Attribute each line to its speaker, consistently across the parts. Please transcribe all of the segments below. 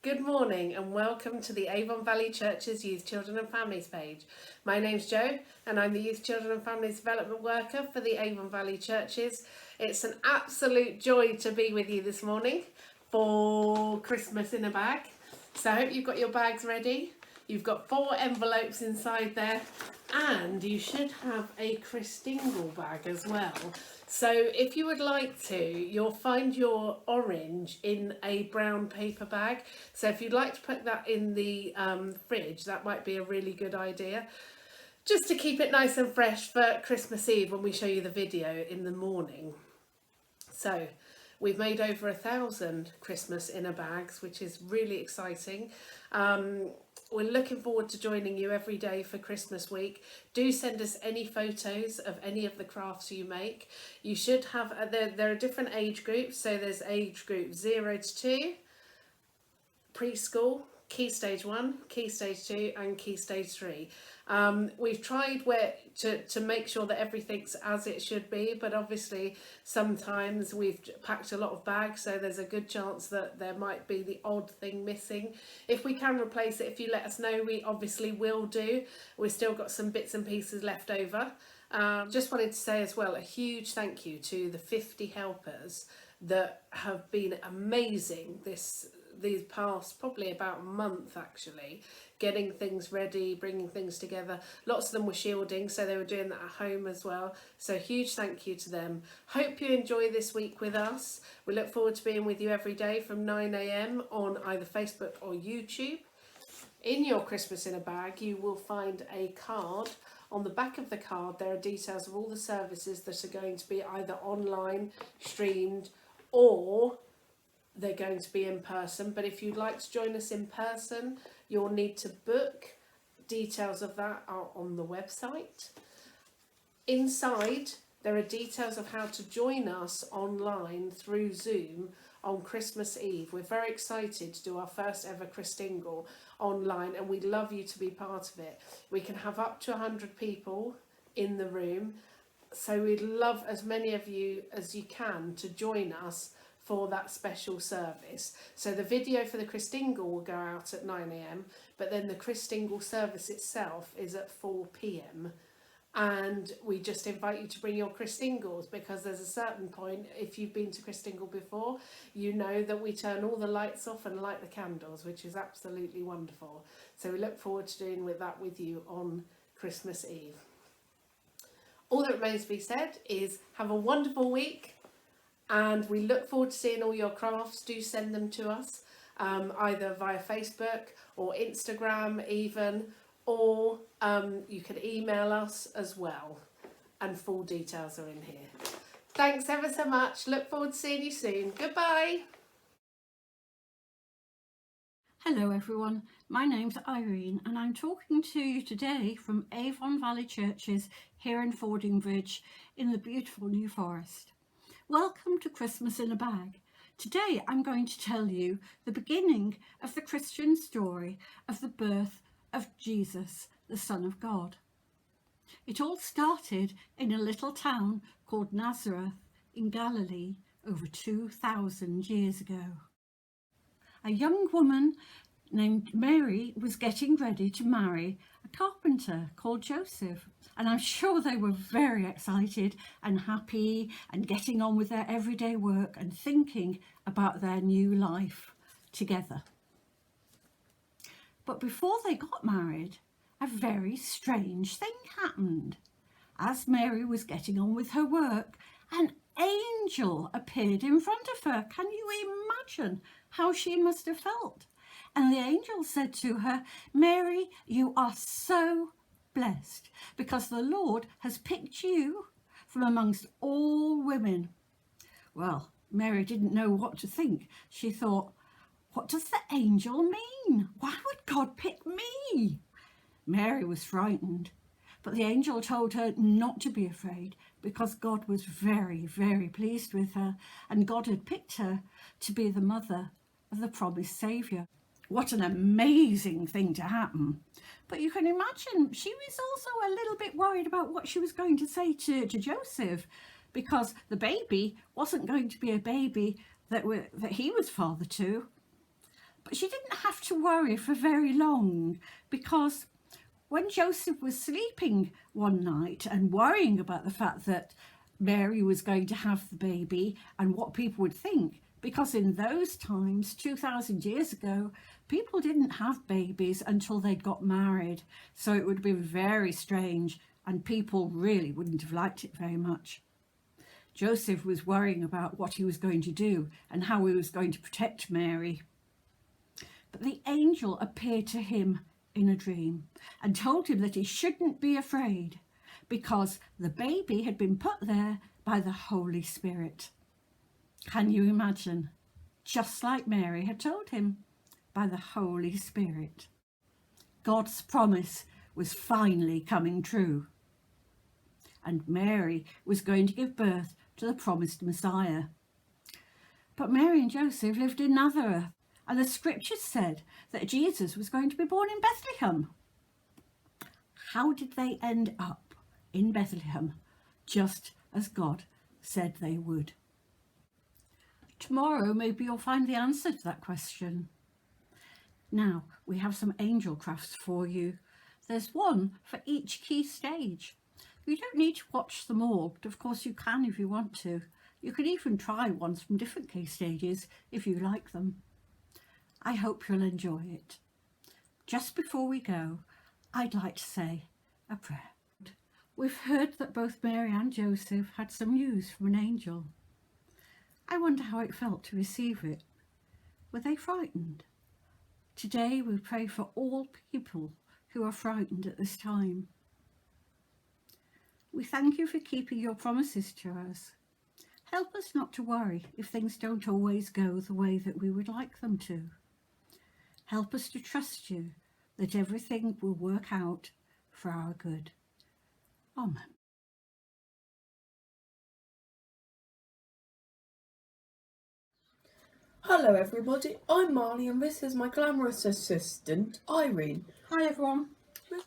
Speaker 1: Good morning and welcome to the Avon Valley Church's Youth, Children and Families page. My name's Jo and I'm the Youth, Children and Families Development Worker for the Avon Valley Churches. It's an absolute joy to be with you this morning for Christmas in a bag. So I hope you've got your bags ready. You've got 4 envelopes inside there and you should have a Christingle bag as well. So if you would like to, you'll find your orange in a brown paper bag. So if you'd like to put that in the fridge, that might be a really good idea. Just to keep it nice and fresh for Christmas Eve when we show you the video in the morning. So we've made over 1,000 Christmas inner bags, which is really exciting. We're looking forward to joining you every day for Christmas week. Do send us any photos of any of the crafts you make. You should have, there are different age groups. So there's age group 0 to 2, preschool, Key Stage 1, Key Stage 2 and Key Stage 3. We've tried to make sure that everything's as it should be, but obviously sometimes we've packed a lot of bags, so there's a good chance that there might be the odd thing missing. If we can replace it, if you let us know, we obviously will do. We've still got some bits and pieces left over. Just wanted to say as well a huge thank you to the 50 helpers that have been amazing these past probably about a month actually, getting things ready, bringing things together. Lots of them were shielding, so they were doing that at home as well. So huge thank you to them. Hope you enjoy this week with us. We look forward to being with you every day from 9 AM on either Facebook or YouTube. In your Christmas in a bag, you will find a card. On the back of the card, there are details of all the services that are going to be either online, streamed, or they're going to be in person. But if you'd like to join us in person, you'll need to book. Details of that are on the website. Inside, there are details of how to join us online through Zoom on Christmas Eve. We're very excited to do our first ever Christingle online, and we'd love you to be part of it. We can have up to 100 people in the room, so we'd love as many of you as you can to join us for that special service. So the video for the Christingle will go out at 9 AM, but then the Christingle service itself is at 4 PM. And we just invite you to bring your Christingles, because there's a certain point, if you've been to Christingle before, you know that we turn all the lights off and light the candles, which is absolutely wonderful. So we look forward to doing that with you on Christmas Eve. All that remains to be said is have a wonderful week. And we look forward to seeing all your crafts. Do send them to us, either via Facebook or Instagram even, or you can email us as well. And full details are in here. Thanks ever so much. Look forward to seeing you soon. Goodbye.
Speaker 2: Hello everyone, my name's Irene and I'm talking to you today from Avon Valley Churches here in Fordingbridge in the beautiful New Forest. Welcome to Christmas in a Bag. Today I'm going to tell you the beginning of the Christian story of the birth of Jesus, the Son of God. It all started in a little town called Nazareth in Galilee over 2,000 years ago. A young woman named Mary was getting ready to marry a carpenter called Joseph, and I'm sure they were very excited and happy and getting on with their everyday work and thinking about their new life together. But before they got married, a very strange thing happened. As Mary was getting on with her work, an angel appeared in front of her. Can you imagine how she must have felt? And the angel said to her, "Mary, you are so blessed, because the Lord has picked you from amongst all women." Well, Mary didn't know what to think. She thought, what does the angel mean? Why would God pick me? Mary was frightened, but the angel told her not to be afraid, because God was very, very pleased with her, and God had picked her to be the mother of the promised Saviour. What an amazing thing to happen. But you can imagine she was also a little bit worried about what she was going to say to Joseph, because the baby wasn't going to be a baby that he was father to. But she didn't have to worry for very long, because when Joseph was sleeping one night and worrying about the fact that Mary was going to have the baby and what people would think, because in those times, 2,000 years ago, people didn't have babies until they'd got married. So it would have been very strange, and people really wouldn't have liked it very much. Joseph was worrying about what he was going to do and how he was going to protect Mary. But the angel appeared to him in a dream and told him that he shouldn't be afraid, because the baby had been put there by the Holy Spirit. Can you imagine? Just like Mary had told him, by the Holy Spirit. God's promise was finally coming true. And Mary was going to give birth to the promised Messiah. But Mary and Joseph lived in Nazareth, and the scriptures said that Jesus was going to be born in Bethlehem. How did they end up in Bethlehem, just as God said they would? Tomorrow, maybe you'll find the answer to that question. Now, we have some angel crafts for you. There's one for each key stage. You don't need to watch them all, but of course you can if you want to. You can even try ones from different key stages if you like them. I hope you'll enjoy it. Just before we go, I'd like to say a prayer. We've heard that both Mary and Joseph had some news from an angel. I wonder how it felt to receive it. Were they frightened? Today we pray for all people who are frightened at this time. We thank you for keeping your promises to us. Help us not to worry if things don't always go the way that we would like them to. Help us to trust you that everything will work out for our good. Amen.
Speaker 3: Hello everybody, I'm Marley and this is my glamorous assistant, Irene.
Speaker 2: Hi everyone.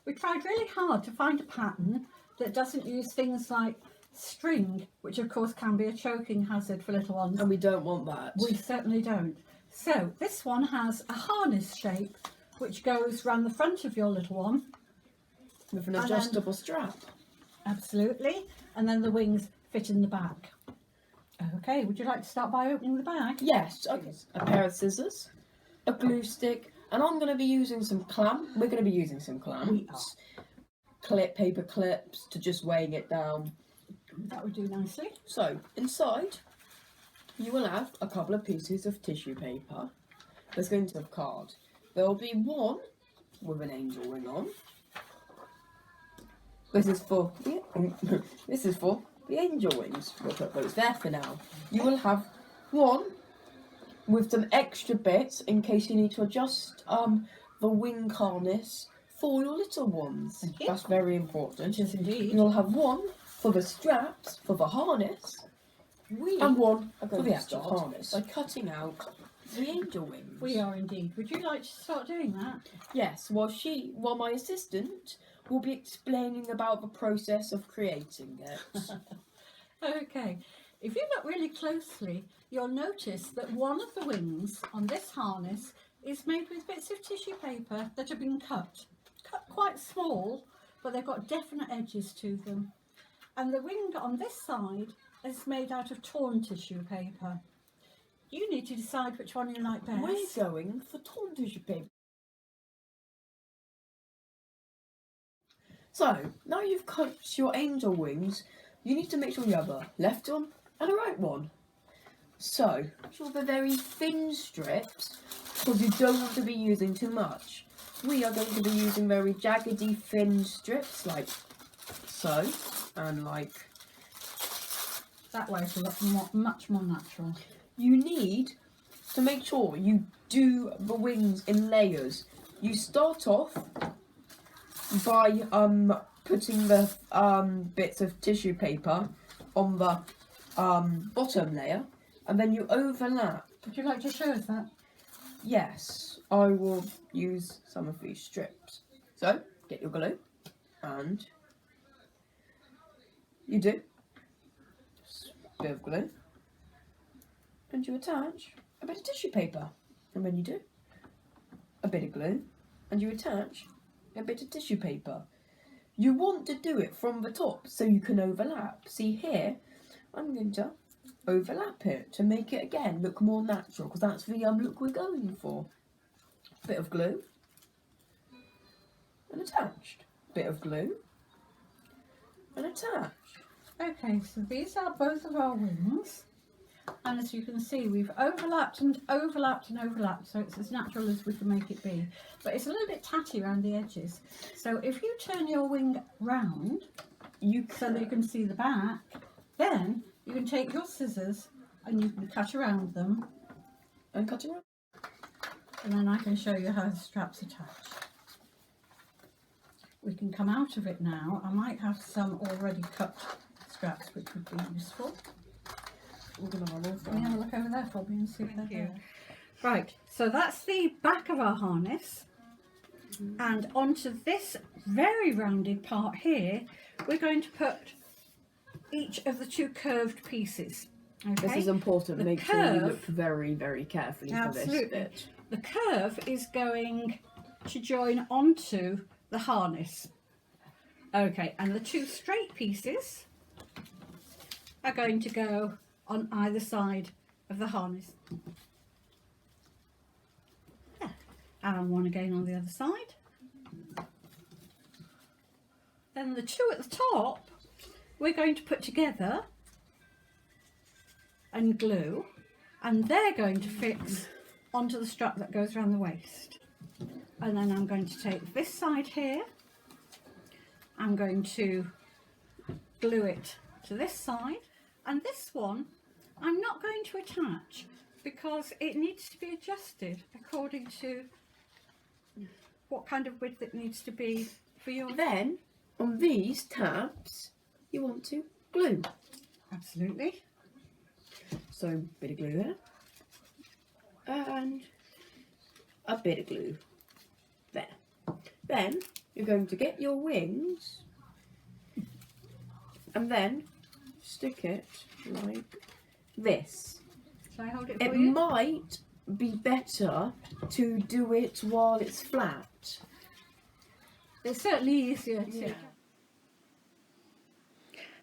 Speaker 2: We tried really hard to find a pattern that doesn't use things like string, which of course can be a choking hazard for little ones.
Speaker 3: And we don't want that.
Speaker 2: We certainly don't. So this one has a harness shape which goes around the front of your little one.
Speaker 3: With an adjustable strap.
Speaker 2: Absolutely. And then the wings fit in the back. Okay, would you like to start by opening the bag?
Speaker 3: Yes, okay. A pair of scissors, a glue stick, and I'm going to be using some we're going to be using some clamps.
Speaker 2: We are.
Speaker 3: Paper clips to just weighing it down.
Speaker 2: That would do nicely.
Speaker 3: So, inside, you will have a couple of pieces of tissue paper. There's going to have card. There will be one with an angel wing on. This is for the angel wings. We'll put those there for now. You will have one with some extra bits in case you need to adjust the wing harness for your little ones.
Speaker 2: Thank you.
Speaker 3: That's very important.
Speaker 2: Yes, indeed.
Speaker 3: You'll have one for the straps for the harness, and one for the actual harness. By cutting out the angel wings.
Speaker 2: We are indeed. Would you like to start doing that?
Speaker 3: Yes. While my assistant will be explaining about the process of creating it.
Speaker 2: Okay. If you look really closely, you'll notice that one of the wings on this harness is made with bits of tissue paper that have been cut quite small, but they've got definite edges to them. And the wing on this side is made out of torn tissue paper. You need to decide which one you like best.
Speaker 3: We're going for torn tissue paper. So, now you've cut your angel wings, you need to make sure you have a left one and a right one. So, sure the very thin strips, because you don't want to be using too much. We are going to be using very jaggedy thin strips, like so, and like
Speaker 2: that way to look much more natural.
Speaker 3: You need to make sure you do the wings in layers. You start off by putting the bits of tissue paper on the bottom layer, and then you overlap.
Speaker 2: Would you like to show us that?
Speaker 3: Yes, I will use some of these strips. So, get your glue, and you do just a bit of glue, and you attach a bit of tissue paper, and when you do, a bit of glue and you attach a bit of tissue paper. You want to do it from the top so you can overlap. See here, I'm going to overlap it to make it again look more natural, because that's the look we're going for. Bit of glue and attached. Bit of glue and attached.
Speaker 2: Okay, so these are both of our wings, and as you can see, we've overlapped and overlapped and overlapped, so it's as natural as we can make it be. But it's a little bit tatty around the edges. So if you turn your wing round, so that you can see the back, then you can take your scissors and you can cut around them.
Speaker 3: And cut around.
Speaker 2: And then I can show you how the straps attach. We can come out of it now. I might have some already cut straps which would be useful.
Speaker 3: We're going to have all
Speaker 2: Can you have a look over there for me and see if they're there? Right, so that's the back of our harness. And onto this very rounded part here, we're going to put each of the two curved pieces. Okay?
Speaker 3: This is important.
Speaker 2: The
Speaker 3: Make sure you
Speaker 2: curve-
Speaker 3: look very, very carefully for this
Speaker 2: Absolutely.
Speaker 3: bit.
Speaker 2: The curve is going to join onto the harness. Okay, and the two straight pieces are going to go on either side of the harness. There. And one again on the other side. Then the two at the top we're going to put together and glue, and they're going to fit onto the strap that goes around the waist. And then I'm going to take this side here, I'm going to glue it to this side, and this one I'm not going to attach because it needs to be adjusted according to what kind of width it needs to be for your...
Speaker 3: Then, on these tabs, you want to glue.
Speaker 2: Absolutely.
Speaker 3: So, bit of glue there. And a bit of glue there. Then, you're going to get your wings and then stick it like this.
Speaker 2: Shall I hold it
Speaker 3: It
Speaker 2: for you?
Speaker 3: might be better to do it while it's flat.
Speaker 2: It's certainly easier to...
Speaker 3: Yeah.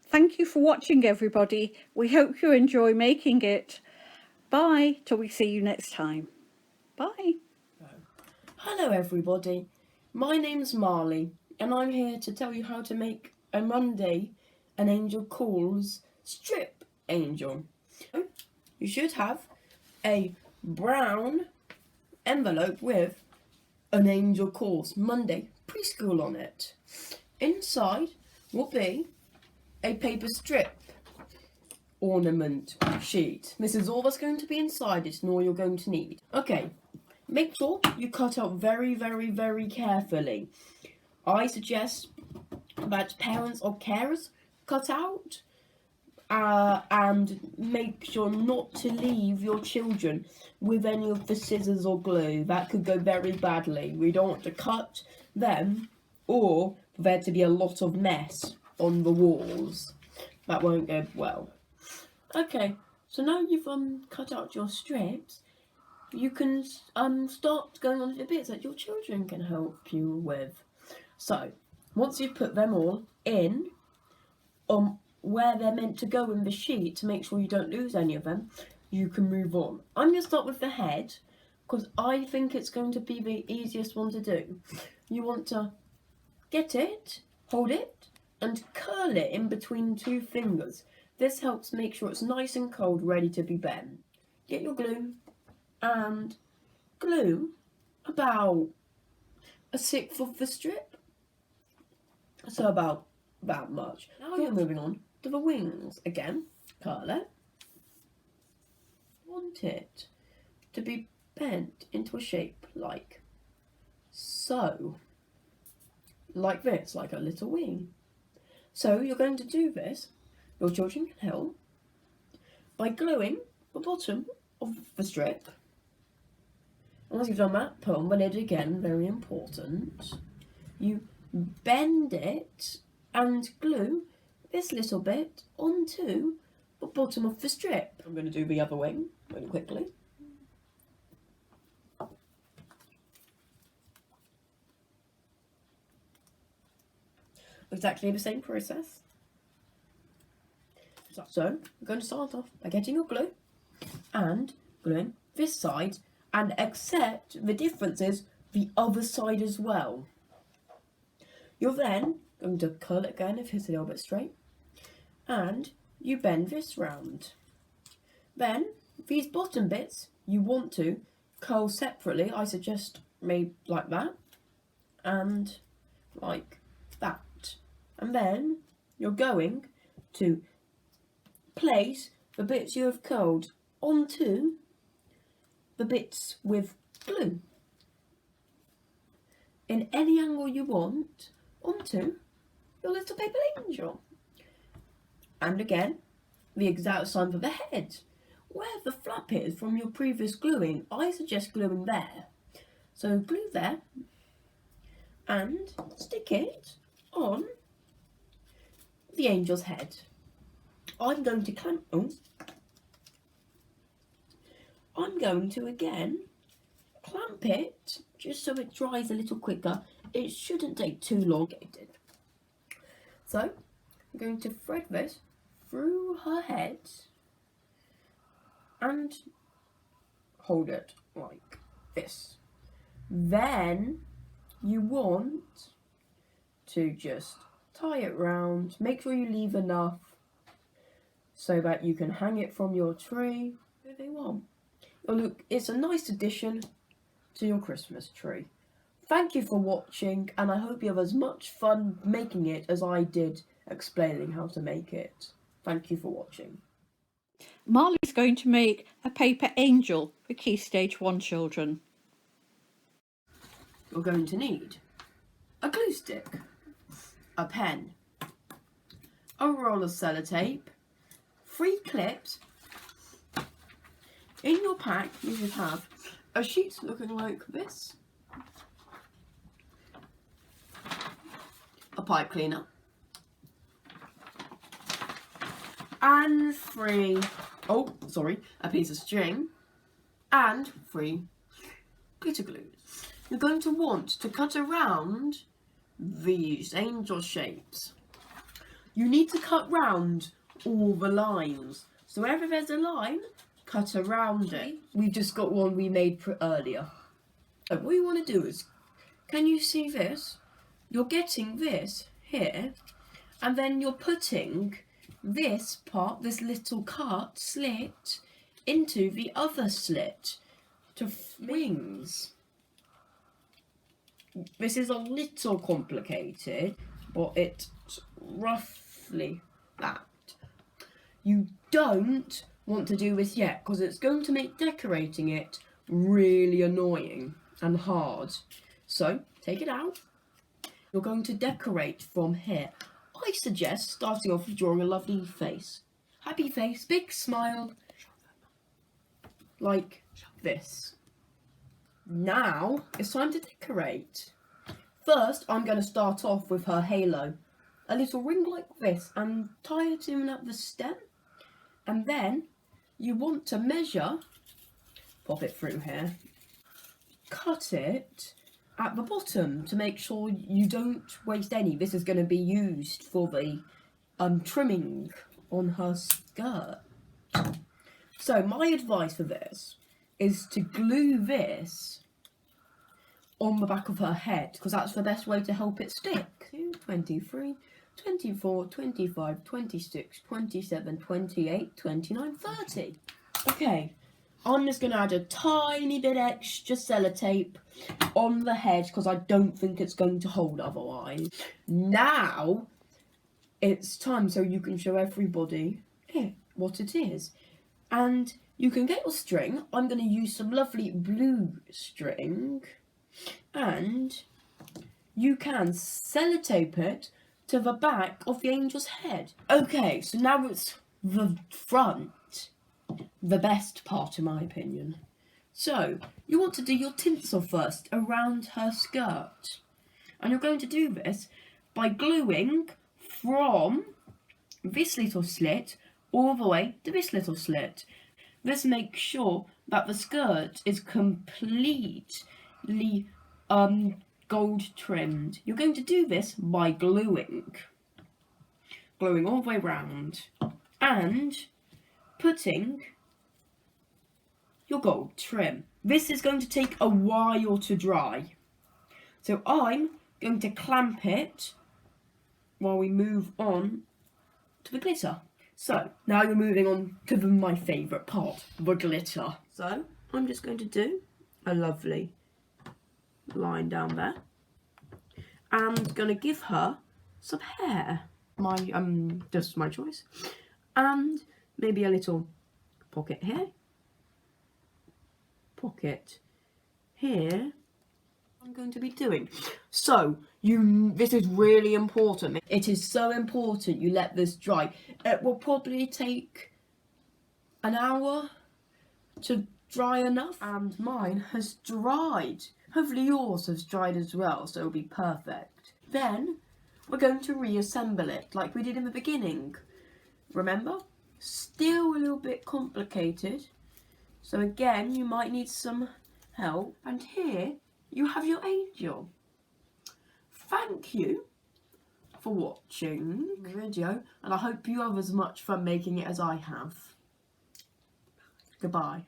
Speaker 2: Thank you for watching, everybody. We hope you enjoy making it. Bye till we see you next time. Bye.
Speaker 3: Hello everybody, my name's Marley and I'm here to tell you how to make a Monday an Angel Calls strip angel. You should have a brown envelope with an Angel Calls Monday preschool on it. Inside will be a paper strip ornament sheet. This is all that's going to be inside it and all you're going to need. Okay, make sure you cut out very, very, very carefully. I suggest that parents or carers cut out and make sure not to leave your children with any of the scissors or glue. That could go very badly. We don't want to cut them or for there to be a lot of mess on the walls. That won't go well. Okay, so now you've cut out your strips, you can start going on to the bits that your children can help you with. So, once you've put them all in where they're meant to go in the sheet to make sure you don't lose any of them, you can move on. I'm going to start with the head because I think it's going to be the easiest one to do. You want to get it, hold it, and curl it in between two fingers. This helps make sure it's nice and cold, ready to be bent. Get your glue and glue about 1/6 of the strip. So about that much. Now you're moving on to the wings. Again, curl it. Want it to be bent into a shape like so. Like this, like a little wing. So you're going to do this, your children can help, by gluing the bottom of the strip. And once you've done that, put on the lid again, very important. You bend it and glue this little bit onto the bottom of the strip. I'm going to do the other wing really quickly. exactly the same process. So we're going to start off by getting your glue and gluing this side, and accept the differences the other side as well. You're then going to curl it again if it's a little bit straight, and you bend this round. Then these bottom bits you want to curl separately. I suggest maybe like that and like that. And then you're going to place the bits you have curled onto the bits with glue in any angle you want onto your little paper angel. And again, the exact same for the head. Where the flap is from your previous gluing, I suggest gluing there. So glue there and stick it on the angel's head. I'm going to again clamp it just so it dries a little quicker. It shouldn't take too long. So I'm going to thread this through her head and hold it like this. Then you want to just tie it round, make sure you leave enough so that you can hang it from your tree if you want. Oh, look, it's a nice addition to your Christmas tree. Thank you for watching, and I hope you have as much fun making it as I did explaining how to make it. Thank you for watching.
Speaker 2: Marley's going to make a paper angel for Key Stage 1 children.
Speaker 3: You're going to need a glue stick, a pen, a roll of sellotape, 3 clips. In your pack you should have a sheet looking like this, a pipe cleaner, and a piece of string, and 3 glitter glues. You're going to want to cut around these angel shapes. You need to cut round all the lines. So wherever there's a line, cut around it. We've just got one we made earlier. And what you want to do is, can you see this? You're getting this here, and then you're putting this part, this little slit, into the other slit to wings. This is a little complicated, but it's roughly that. You don't want to do this yet because it's going to make decorating it really annoying and hard. So take it out. You're going to decorate from here. I suggest starting off with drawing a lovely face. Happy face, big smile, like this. Now it's time to decorate. First, I'm going to start off with her halo. A little ring like this and tie it in at the stem. And then you want to measure, pop it through here, cut it at the bottom to make sure you don't waste any. This is going to be used for the trimming on her skirt. So my advice for this is to glue this on the back of her head because that's the best way to help it stick. 23, 24, 25, 26, 27, 28, 29, 30. Okay, I'm just going to add a tiny bit extra sellotape on the head because I don't think it's going to hold otherwise. Now it's time so you can show everybody what it is. And you can get your string. I'm going to use some lovely blue string. And you can sellotape it to the back of the angel's head. Okay, so now it's the front. The best part, in my opinion. So, you want to do your tinsel first around her skirt. And you're going to do this by gluing from this little slit all the way to this little slit. This makes sure that the skirt is completely gold trimmed. You're going to do this by gluing all the way around and putting your gold trim. This is going to take a while to dry, so I'm going to clamp it while we move on to the glitter. So now we're moving on to my favourite part, the glitter. So I'm just going to do a lovely line down there. I'm going to give her some hair. Just my choice. And maybe a little pocket here. Pocket here. I'm going to be doing. So this is really important. It is so important you let this dry. It will probably take an hour to dry enough, and mine has dried. Hopefully yours has dried as well, so it'll be perfect. Then we're going to reassemble it like we did in the beginning. Remember? Still a little bit complicated, so again you might need some help. And here you have your angel. Thank you for watching the video, and I hope you have as much fun making it as I have. Goodbye.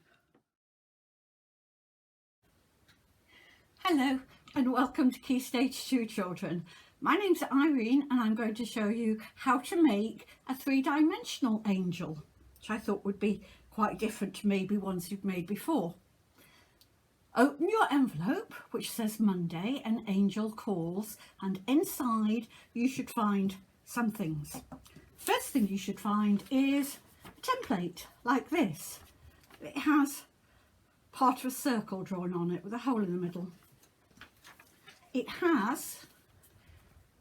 Speaker 2: Hello and welcome to Key Stage 2 children. My name's Irene and I'm going to show you how to make a three-dimensional angel, which I thought would be quite different to maybe ones you've made before. Open your envelope which says Monday and Angel Calls, and inside you should find some things. First thing you should find is a template like this. It has part of a circle drawn on it with a hole in the middle. It has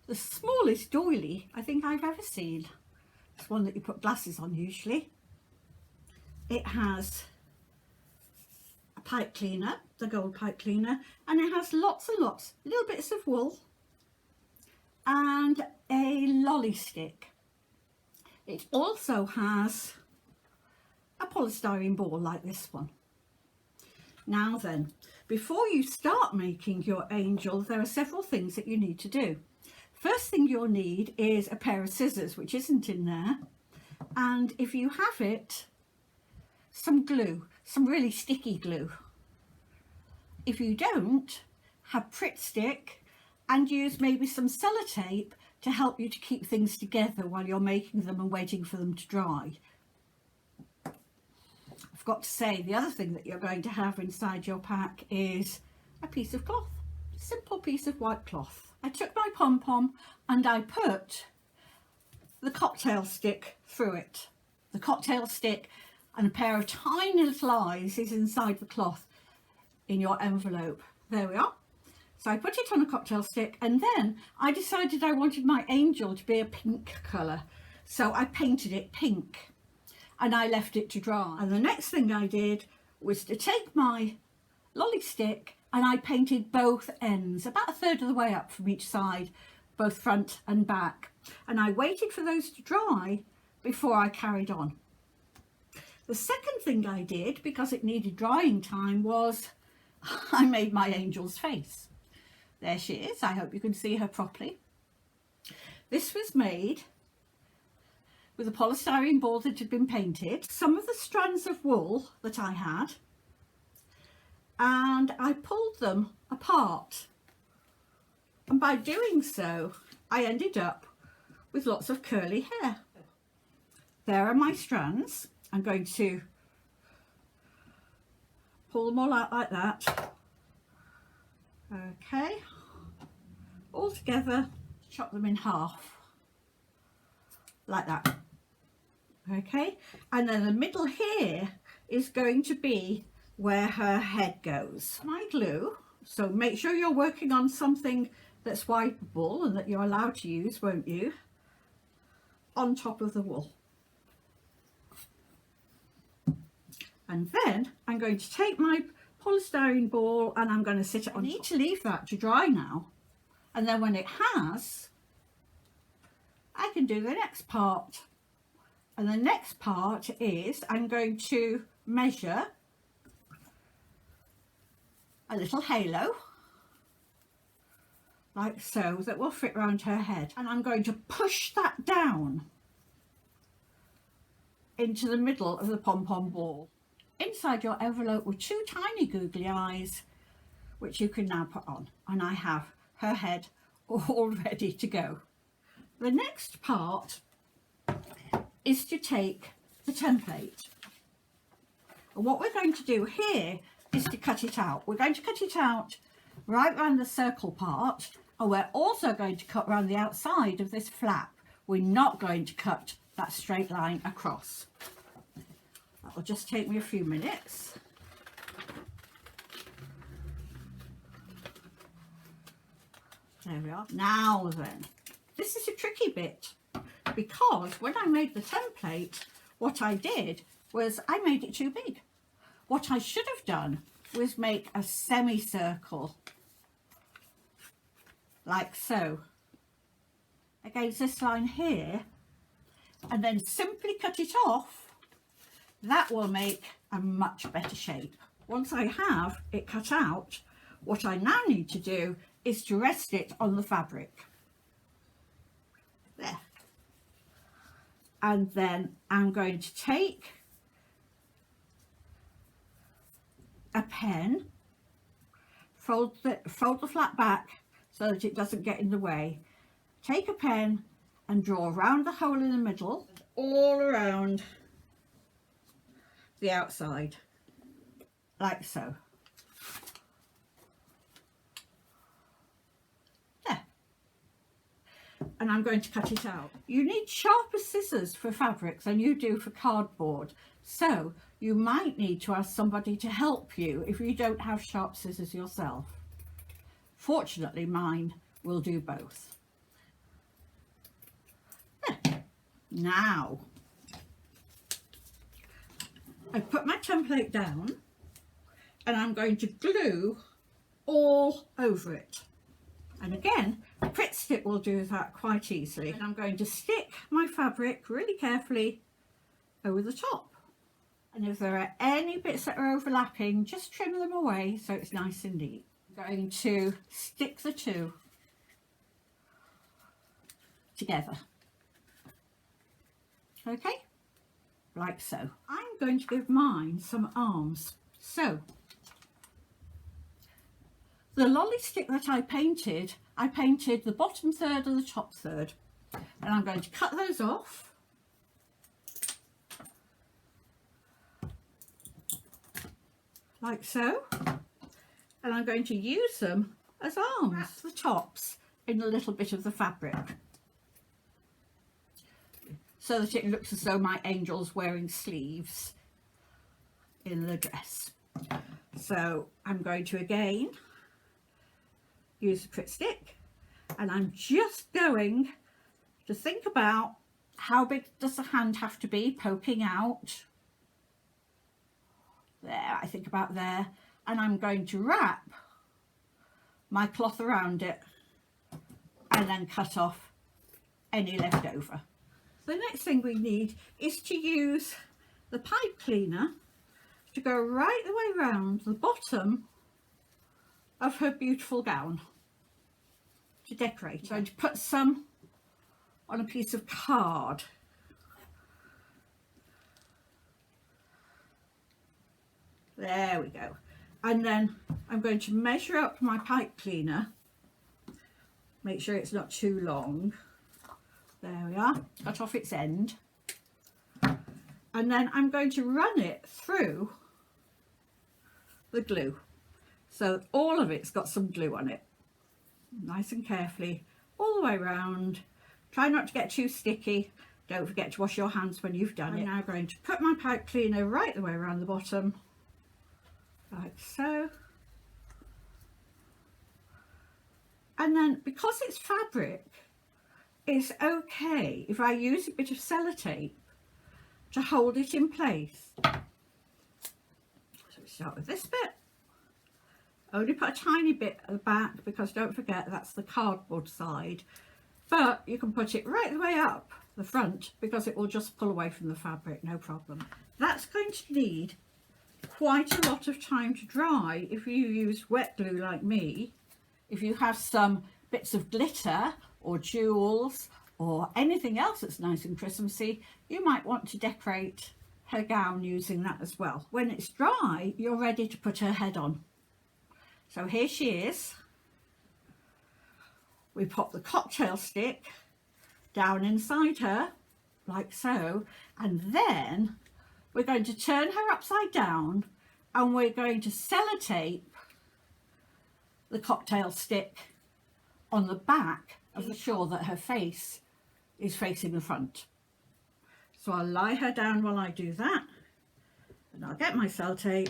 Speaker 2: the smallest doily I think I've ever seen. It's one that you put glasses on usually. It has a pipe cleaner, the gold pipe cleaner, and it has lots and lots, little bits of wool and a lolly stick. It also has a polystyrene ball like this one. Now then, before you start making your angel, there are several things that you need to do. First thing you'll need is a pair of scissors, which isn't in there, and if you have it, some glue, some really sticky glue. If you don't, have Pritt stick and use maybe some sellotape to help you to keep things together while you're making them and waiting for them to dry. I forgot to say, the other thing that you're going to have inside your pack is a piece of cloth, a simple piece of white cloth. I took my pom-pom and I put the cocktail stick through it. The cocktail stick and a pair of tiny little eyes is inside the cloth in your envelope. There we are. So I put it on a cocktail stick, and then I decided I wanted my angel to be a pink colour. So I painted it pink and I left it to dry. And the next thing I did was to take my lolly stick and I painted both ends, about a third of the way up from each side, both front and back. And I waited for those to dry before I carried on. The second thing I did, because it needed drying time, was I made my angel's face. There she is. I hope you can see her properly. This was made with a polystyrene ball that had been painted, some of the strands of wool that I had, and I pulled them apart. And by doing so, I ended up with lots of curly hair. There are my strands. I'm going to pull them all out like that. Okay, all together, chop them in half like that. Okay, and then the middle here is going to be where her head goes. My glue, so make sure you're working on something that's wipeable and that you're allowed to use, won't you, on top of the wool. And then I'm going to take my polystyrene ball and I'm going to sit it on. I need to leave that to dry now, and then when it has, I can do the next part. And the next part is I'm going to measure a little halo like so, that will fit around her head. And I'm going to push that down into the middle of the pom-pom ball. Inside your envelope were 2 tiny googly eyes, which you can now put on. And I have her head all ready to go. The next part is to take the template. And what we're going to do here is to cut it out. We're going to cut it out right around the circle part, and we're also going to cut around the outside of this flap. We're not going to cut that straight line across. That will just take me a few minutes. There we are. Now then, this is a tricky bit, because when I made the template, what I did was I made it too big. What I should have done was make a semicircle, like so, against this line here, and then simply cut it off. That will make a much better shape. Once I have it cut out, what I now need to do is to rest it on the fabric. There. And then I'm going to take a pen, fold the flap back so that it doesn't get in the way. Take a pen and draw around the hole in the middle, all around the outside, like so. There. And I'm going to cut it out. You need sharper scissors for fabric than you do for cardboard, so you might need to ask somebody to help you if you don't have sharp scissors yourself. Fortunately, mine will do both. There. Now, I put my template down and I'm going to glue all over it. And again, a Pritt stick will do that quite easily. And I'm going to stick my fabric really carefully over the top. And if there are any bits that are overlapping, just trim them away so it's nice and neat. I'm going to stick the two together. Okay, like so. I'm going to give mine some arms. So, the lolly stick that I painted the bottom third and the top third. And I'm going to cut those off. Like so. And I'm going to use them as arms. Wrap the tops in a little bit of the fabric, so that it looks as though my angel's wearing sleeves in the dress. So I'm going to again use the Pritt stick, and I'm just going to think about how big does the hand have to be poking out. There, I think about there. And I'm going to wrap my cloth around it and then cut off any left over. The next thing we need is to use the pipe cleaner to go right the way around the bottom of her beautiful gown to decorate. I'm going to put some on a piece of card. There we go. And then I'm going to measure up my pipe cleaner, make sure it's not too long. There we are, cut off its end. And then I'm going to run it through the glue. So all of it's got some glue on it. Nice and carefully, all the way around. Try not to get too sticky. Don't forget to wash your hands when you've done it. I'm now going to put my pipe cleaner right the way around the bottom, like so. And then, because it's fabric, it's okay if I use a bit of sellotape to hold it in place. So we start with this bit. Only put a tiny bit at the back, because don't forget that's the cardboard side, but you can put it right the way up the front because it will just pull away from the fabric, no problem. That's going to need quite a lot of time to dry if you use wet glue like me. If you have some bits of glitter or jewels or anything else that's nice and Christmassy, you might want to decorate her gown using that as well. When it's dry, you're ready to put her head on. So here she is. We pop the cocktail stick down inside her, like so, and then we're going to turn her upside down and we're going to sellotape the cocktail stick on the back of the shawl that her face is facing the front. So I'll lie her down while I do that, and I'll get my sellotape.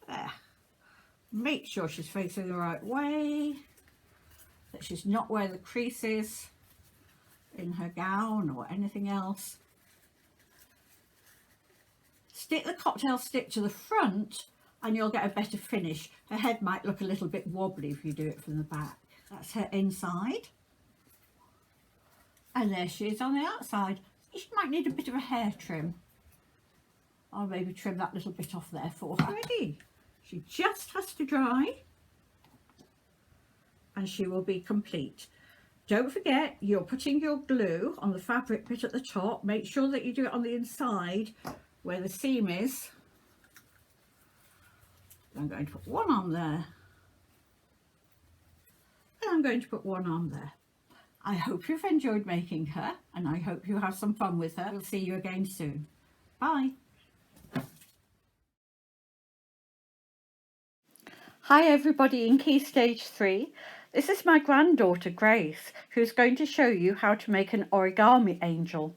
Speaker 2: There. Make sure she's facing the right way, that she's not where the crease is in her gown or anything else. Stick the cocktail stick to the front and you'll get a better finish. Her head might look a little bit wobbly if you do it from the back. That's her inside. And there she is on the outside. She might need a bit of a hair trim. I'll maybe trim that little bit off there for her. Ready. She just has to dry and she will be complete. Don't forget, you're putting your glue on the fabric bit at the top. Make sure that you do it on the inside where the seam is. I'm going to put one on there. And I'm going to put one on there. I hope you've enjoyed making her and I hope you have some fun with her. We'll see you again soon. Bye. Hi everybody in Key Stage 3. This is my granddaughter Grace, who's going to show you how to make an origami angel.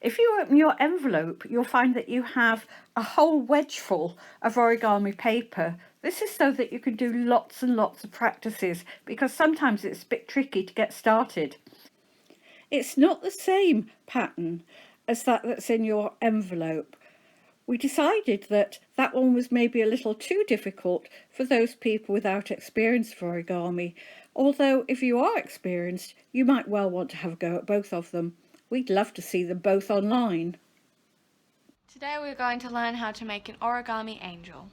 Speaker 2: If you open your envelope, you'll find that you have a whole wedge full of origami paper. This is so that you can do lots and lots of practices, because sometimes it's a bit tricky to get started. It's not the same pattern as that's in your envelope. We decided that that one was maybe a little too difficult for those people without experience for origami, although if you are experienced, you might well want to have a go at both of them. We'd love to see them both online.
Speaker 4: Today we're going to learn how to make an origami angel.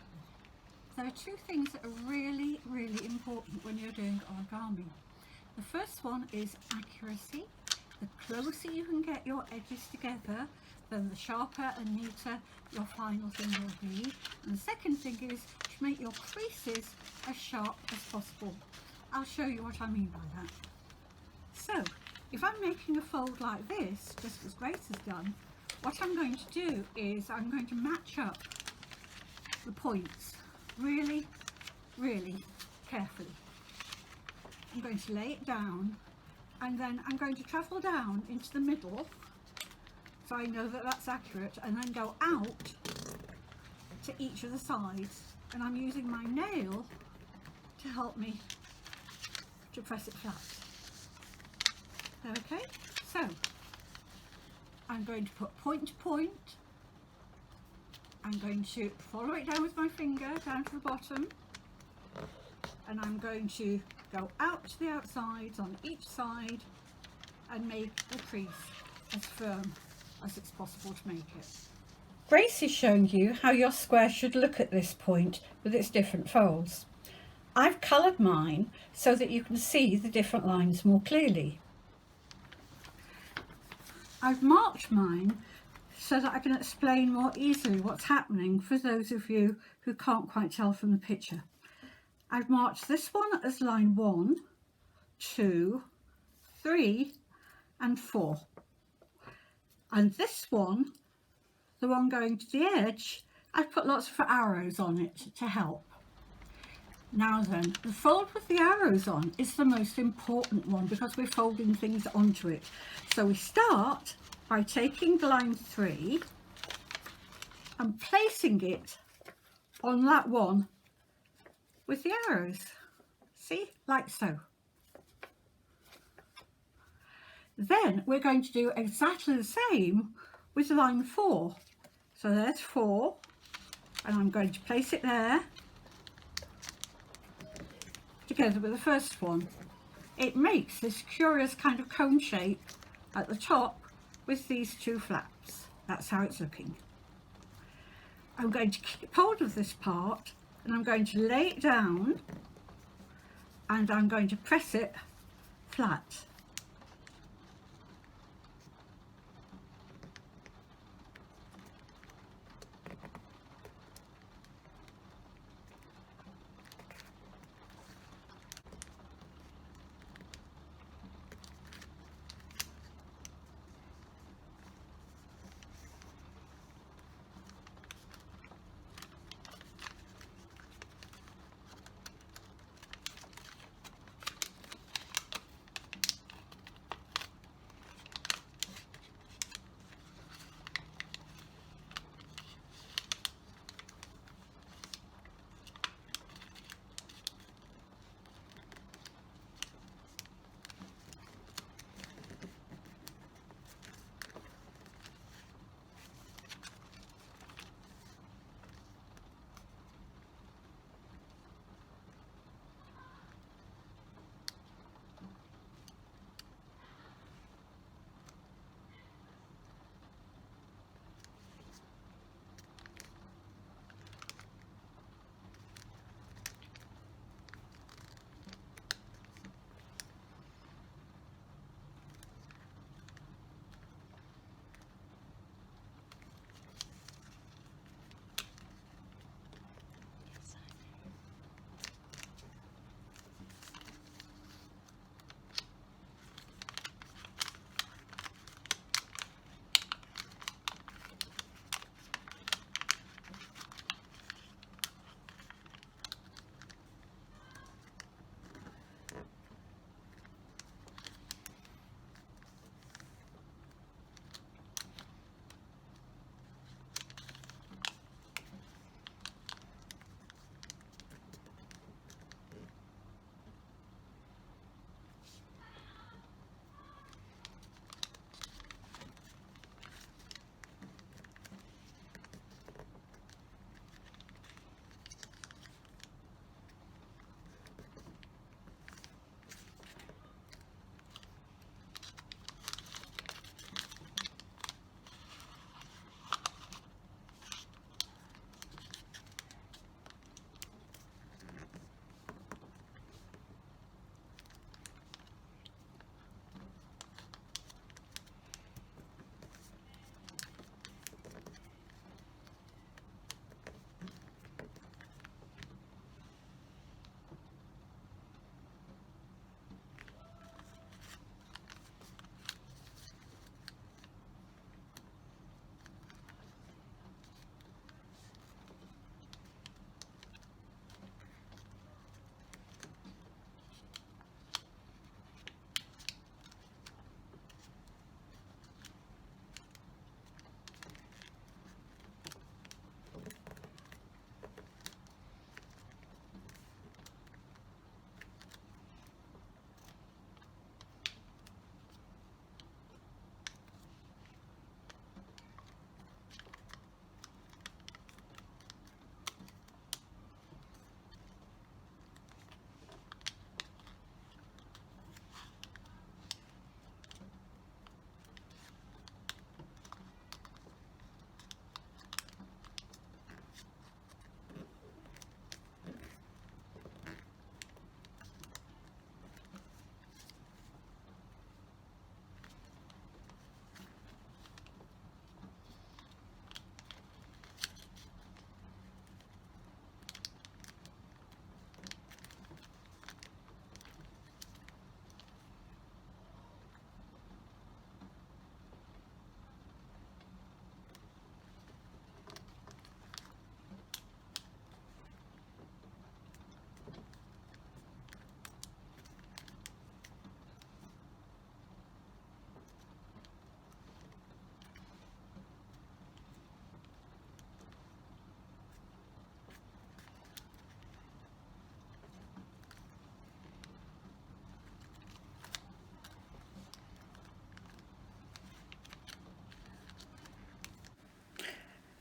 Speaker 2: There are two things that are really, really important when you're doing origami. The first one is accuracy. The closer you can get your edges together, then the sharper and neater your final thing will be. And the second thing is to make your creases as sharp as possible. I'll show you what I mean by that. So, if I'm making a fold like this, just as Grace has done, what I'm going to do is I'm going to match up the points really, really carefully. I'm going to lay it down and then I'm going to travel down into the middle so I know that that's accurate, and then go out to each of the sides, and I'm using my nail to help me to press it flat. Okay, so I'm going to put point to point. I'm going to follow it down with my finger down to the bottom, and I'm going to go out to the outsides on each side and make the crease as firm as it's possible to make it. Grace is showing you how your square should look at this point with its different folds. I've coloured mine so that you can see the different lines more clearly. I've marked mine so that I can explain more easily what's happening for those of you who can't quite tell from the picture. I've marked this one as line 1, 2, 3 and 4. And this one, the one going to the edge, I've put lots of arrows on it to help. Now then, the fold with the arrows on is the most important one because we're folding things onto it. So we start by taking line 3 and placing it on that one with the arrows. See, like so. Then we're going to do exactly the same with line 4. So there's 4, and I'm going to place it there together with the first one. It makes this curious kind of cone shape at the top with these two flaps. That's how it's looking. I'm going to keep hold of this part and I'm going to lay it down and I'm going to press it flat.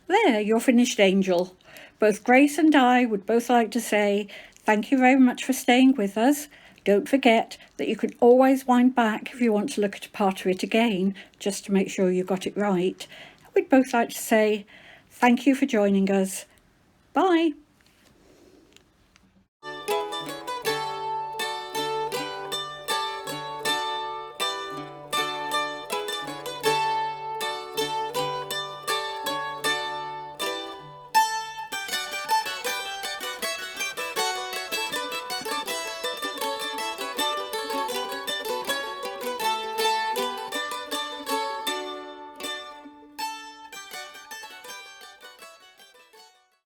Speaker 5: There, your finished angel. Both Grace and I would both like to say thank you very much for staying with us. Don't forget that you can always wind back if you want to look at a part of it again, just to make sure you got it right. We'd both like to say Thank you for joining us. Bye.